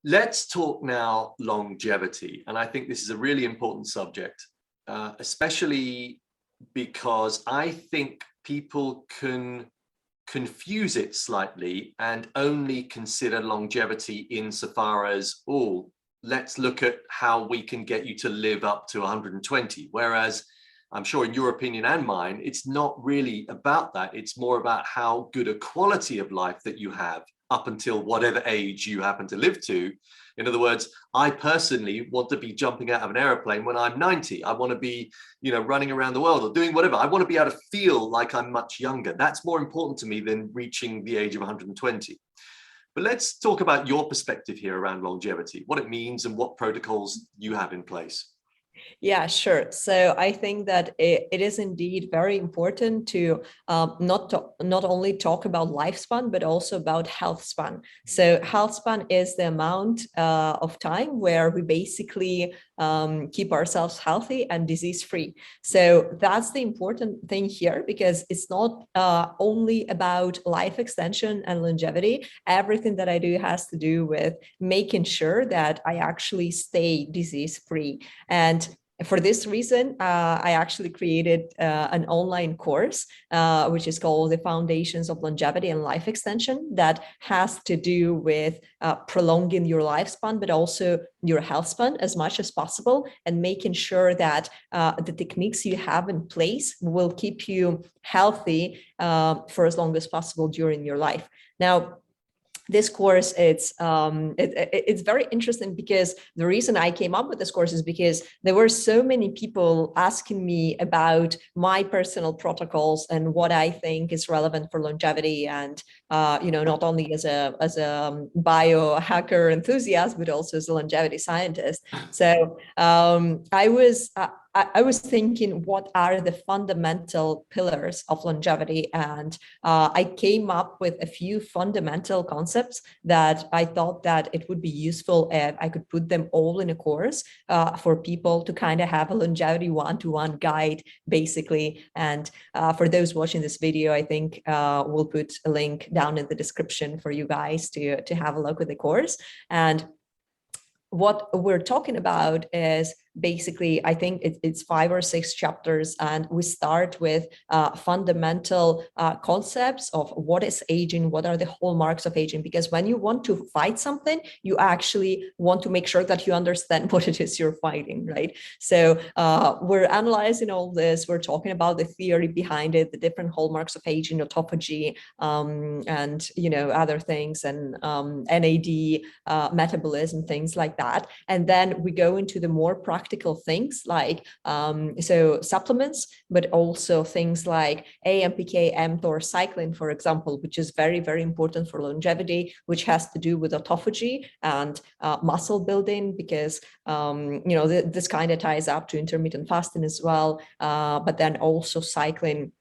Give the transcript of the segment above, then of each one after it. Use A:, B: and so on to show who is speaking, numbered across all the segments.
A: Let's talk now longevity. And I think this is a really important subject, especially because I think people can confuse it slightly and only consider longevity insofar as, oh, let's look at how we can get you to live up to 120. Whereas I'm sure in your opinion and mine, it's not really about that. It's more about how good a quality of life that you have up until whatever age you happen to live to. In other words, I personally want to be jumping out of an airplane when I'm 90. I want to be, running around the world or doing whatever. I want to be able to feel like I'm much younger. That's more important to me than reaching the age of 120. But let's talk about your perspective here around longevity, what it means and what protocols you have in place.
B: Yeah, sure. So I think that it is indeed very important to not only talk about lifespan, but also about health span. So health span is the amount of time where we basically keep ourselves healthy and disease free. So that's the important thing here, because it's not only about life extension and longevity. Everything that I do has to do with making sure that I actually stay disease free. And for this reason, I actually created an online course, which is called The Foundations of Longevity and Life Extension, that has to do with prolonging your lifespan, but also your health span as much as possible, and making sure that the techniques you have in place will keep you healthy for as long as possible during your life. Now, this course, it's very interesting, because the reason I came up with this course is because there were so many people asking me about my personal protocols and what I think is relevant for longevity, and not only as a biohacker enthusiast, but also as a longevity scientist. So I was thinking, what are the fundamental pillars of longevity? And I came up with a few fundamental concepts that I thought that it would be useful if I could put them all in a course for people to kind of have a longevity one-to-one guide, basically. And for those watching this video, I think we'll put a link down in the description for you guys to have a look at the course. And what we're talking about is basically, I think it's 5 or 6 chapters, and we start with fundamental concepts of what is aging, what are the hallmarks of aging, because when you want to fight something, you actually want to make sure that you understand what it is you're fighting, right? So we're analyzing all this, we're talking about the theory behind it, the different hallmarks of aging, autophagy, and other things, and NAD, metabolism, things like that. And then we go into the more practical things like so supplements, but also things like AMPK, mTOR, cyclin, for example, which is very, very important for longevity, which has to do with autophagy and muscle building, because this kind of ties up to intermittent fasting as well, but then also cycling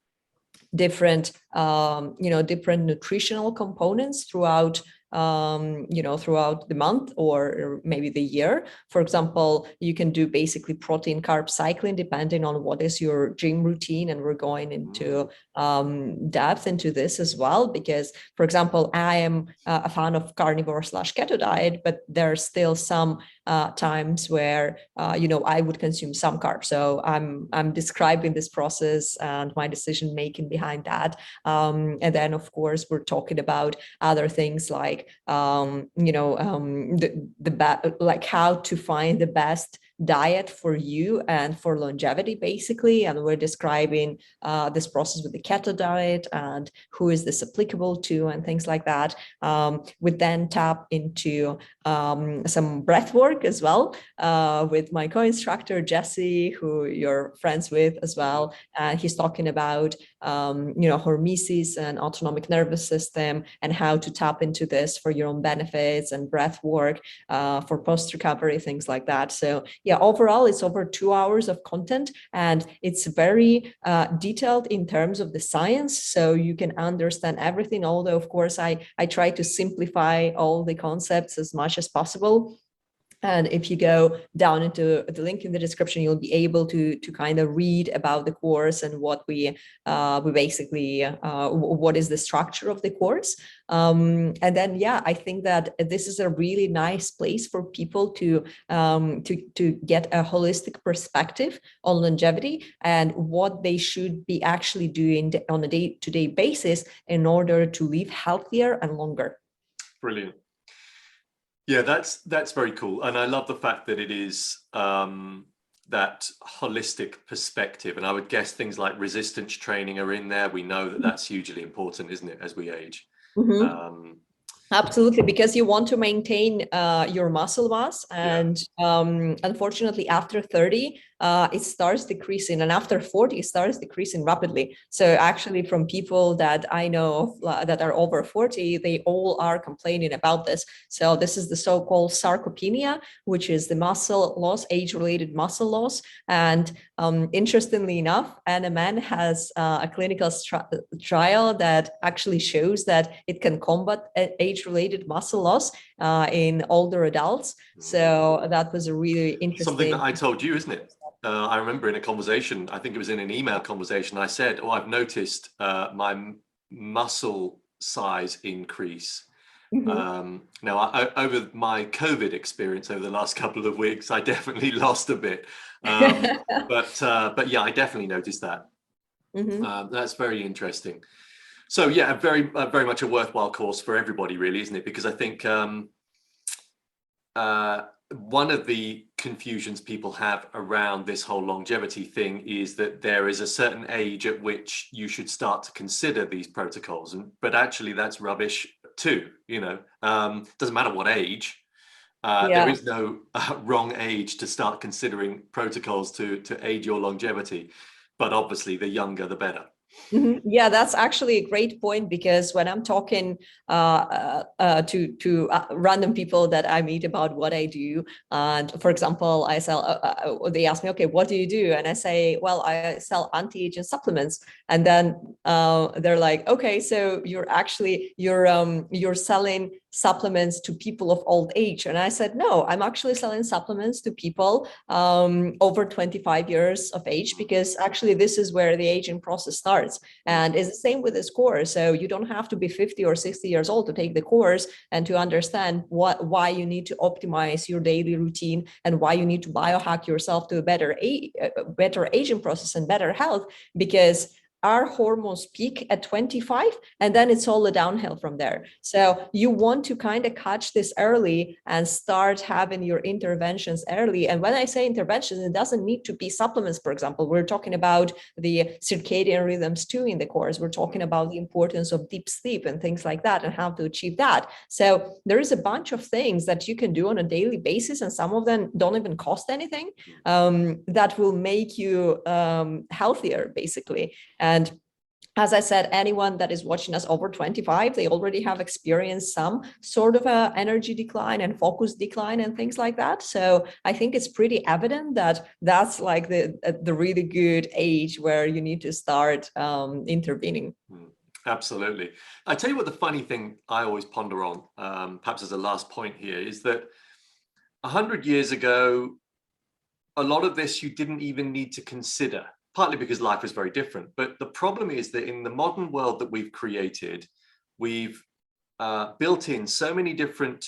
B: different different nutritional components throughout throughout the month or maybe the year. For example, you can do basically protein carb cycling depending on what is your gym routine, and we're going into depth into this as well, because, for example, I am a fan of carnivore / keto diet, but there's still some times where I would consume some carbs. So I'm describing this process and my decision making behind that, and then of course we're talking about other things like like how to find the best diet for you and for longevity, basically. And we're describing this process with the keto diet and who is this applicable to and things like that. We then tap into some breath work as well with my co-instructor Jesse, who you're friends with as well. And he's talking about hormesis and autonomic nervous system, and how to tap into this for your own benefits, and breath work for post-recovery, things like that. So yeah, overall, it's over 2 hours of content, and it's very detailed in terms of the science, so you can understand everything. Although, of course, I try to simplify all the concepts as much as possible. And if you go down into the link in the description, you'll be able to kind of read about the course and what we basically what is the structure of the course. And then, yeah, I think that this is a really nice place for people to get a holistic perspective on longevity and what they should be actually doing on a day-to-day basis in order to live healthier and longer.
A: Brilliant. Yeah, that's very cool. And I love the fact that it is that holistic perspective. And I would guess things like resistance training are in there. We know that that's hugely important, isn't it, as we age?
B: Mm-hmm. Absolutely, because you want to maintain your muscle mass, and unfortunately, after 30, it starts decreasing, and after 40, it starts decreasing rapidly. So actually, from people that I know that are over 40, they all are complaining about this. So this is the so-called sarcopenia, which is the muscle loss, age-related muscle loss. And interestingly enough, NMN has a clinical trial that actually shows that it can combat age-related muscle loss in older adults. So that was a really interesting.
A: Something that I told you, isn't it? I remember in a conversation, I think it was in an email conversation, I said, oh, I've noticed my muscle size increase. Now, over my COVID experience over the last couple of weeks, I definitely lost a bit. But yeah, I definitely noticed that. That's very interesting. So yeah, very much a worthwhile course for everybody, really, isn't it? Because I think one of the confusions people have around this whole longevity thing is that there is a certain age at which you should start to consider these protocols, but actually that's rubbish too. You know, doesn't matter what age. There is no wrong age to start considering protocols to aid your longevity, but obviously the younger the better.
B: Yeah, that's actually a great point, because when I'm talking to random people that I meet about what I do, and for example, I sell, they ask me, okay, what do you do? And I say, well, I sell anti-aging supplements. And then they're like, okay, so you're selling supplements to people of old age. And I said, no, I'm actually selling supplements to people over 25 years of age, because actually this is where the aging process starts. And it's the same with this course. So you don't have to be 50 or 60 years old to take the course and to understand why you need to optimize your daily routine and why you need to biohack yourself to a better aging process and better health, because our hormones peak at 25 and then it's all a downhill from there. So you want to kind of catch this early and start having your interventions early. And when I say interventions, it doesn't need to be supplements. For example, we're talking about the circadian rhythms too in the course. We're talking about the importance of deep sleep and things like that and how to achieve that. So there is a bunch of things that you can do on a daily basis, and some of them don't even cost anything, that will make you healthier, basically. And as I said, anyone that is watching us over 25, they already have experienced some sort of a energy decline and focus decline and things like that. So I think it's pretty evident that that's like the really good age where you need to start intervening.
A: Absolutely. I tell you what, the funny thing I always ponder on, perhaps as a last point here, is that 100 years ago, a lot of this you didn't even need to consider, partly because life is very different. But the problem is that in the modern world that we've created, we've built in so many different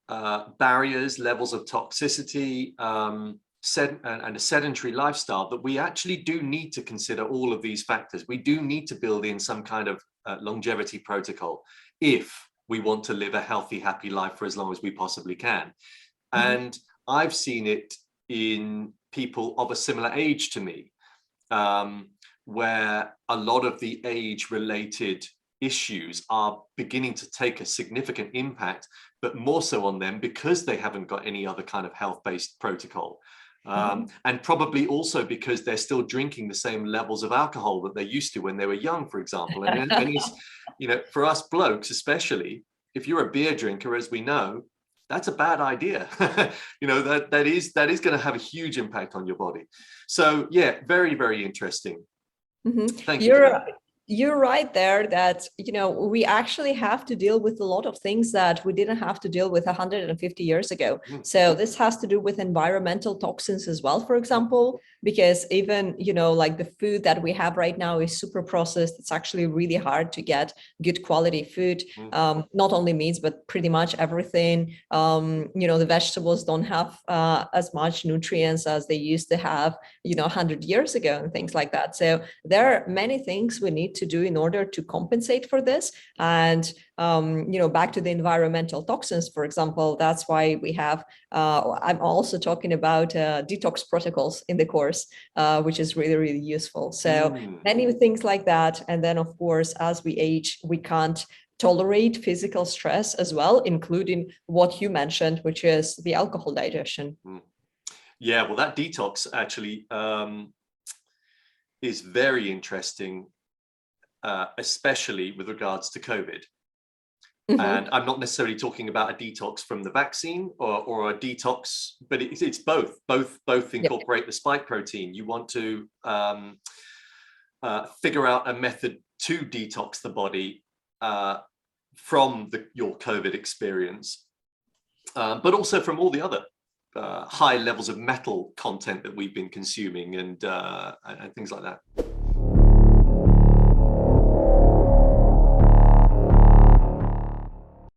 A: barriers, levels of toxicity, and a sedentary lifestyle, that we actually do need to consider all of these factors. We do need to build in some kind of longevity protocol if we want to live a healthy, happy life for as long as we possibly can. And I've seen it in people of a similar age to me, where a lot of the age-related issues are beginning to take a significant impact, but more so on them because they haven't got any other kind of health-based protocol. And probably also because they're still drinking the same levels of alcohol that they used to when they were young, for example. And it's, you know, for us blokes especially, if you're a beer drinker, as we know, that's a bad idea. You know, that is going to have a huge impact on your body. So yeah, very, very interesting. Thank you.
B: You're right there that, we actually have to deal with a lot of things that we didn't have to deal with 150 years ago.
A: Mm.
B: So this has to do with environmental toxins as well, for example, because even, like the food that we have right now is super processed. It's actually really hard to get good quality food, not only meats, but pretty much everything. The vegetables don't have as much nutrients as they used to have, 100 years ago and things like that. So there are many things we need to do in order to compensate for this. And back to the environmental toxins, for example, that's why we have, I'm also talking about detox protocols in the course, which is really, really useful. So many things like that. And then, of course, as we age, we can't tolerate physical stress as well, including what you mentioned, which is the alcohol digestion.
A: Yeah, well, that detox actually is very interesting, especially with regards to COVID. And I'm not necessarily talking about a detox from the vaccine or a detox, but it's both. Both incorporate the spike protein. You want to figure out a method to detox the body from your COVID experience, but also from all the other high levels of metal content that we've been consuming and things like that.